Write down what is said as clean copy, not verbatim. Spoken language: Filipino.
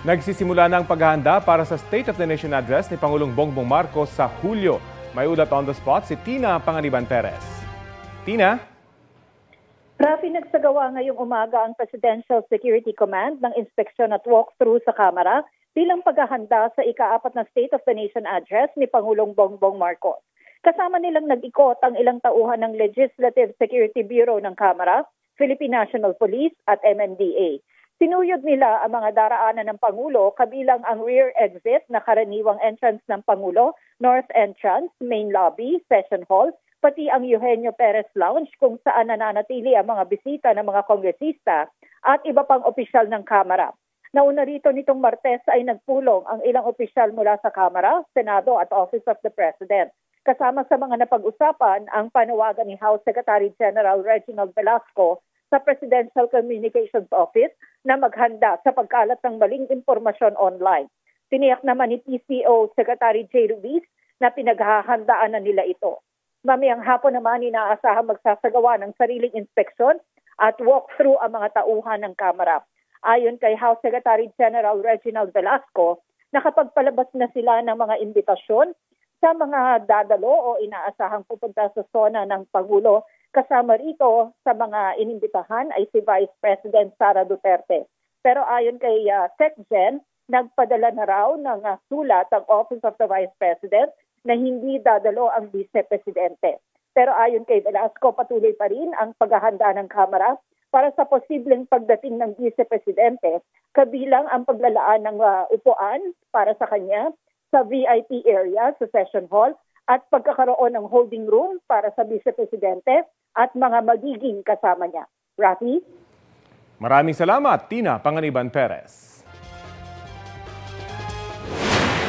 Nagsisimula na ang paghahanda para sa State of the Nation Address ni Pangulong Bongbong Marcos sa Hulyo. May ulat on the spot si Tina Panganiban Perez. Tina? Rafi, nagsagawa ngayong umaga ang Presidential Security Command ng inspeksyon at walkthrough sa Kamara bilang paghahanda sa ika-4 na State of the Nation Address ni Pangulong Bongbong Marcos. Kasama nilang nag-ikot ang ilang tauhan ng Legislative Security Bureau ng Kamara, Philippine National Police at MMDA. Sinuyod nila ang mga daraanan ng Pangulo kabilang ang rear exit na karaniwang entrance ng Pangulo, North Entrance, Main Lobby, Session Hall, pati ang Eugenio Perez Lounge kung saan nananatili ang mga bisita ng mga kongresista at iba pang opisyal ng Kamara. Nauna rito nitong Martes ay nagpulong ang ilang opisyal mula sa Kamara, Senado at Office of the President. Kasama sa mga napag-usapan ang panawagan ni House Secretary General Reginald Velasco sa Presidential Communications Office na maghanda sa pagkalat ng maling impormasyon online. Tiniyak naman ni PCO Secretary J. Ruiz na pinaghahandaan na nila ito. Mamayang hapon naman inaasahang magsasagawa ng sariling inspeksyon at walkthrough ang mga tauhan ng Kamara. Ayon kay House Secretary General Reginald Velasco, nakapagpalabas na sila ng mga imbitasyon sa mga dadalo o inaasahang pupunta sa zona ng Pangulo. Kasama rito sa mga inimbitahan ay si Vice President Sara Duterte. Pero ayon kay SecGen, nagpadala na raw ng sulat ang Office of the Vice President na hindi dadalo ang Vice Presidente. Pero ayon kay Velasco, patuloy pa rin ang paghahanda ng Kamara para sa posibleng pagdating ng Vice Presidente, kabilang ang paglalaan ng upuan para sa kanya sa VIP area sa Session Hall at pagkakaroon ng holding room para sa Vice Presidente at mga magiging kasama niya. Rafi? Maraming salamat, Tina Panganiban Perez.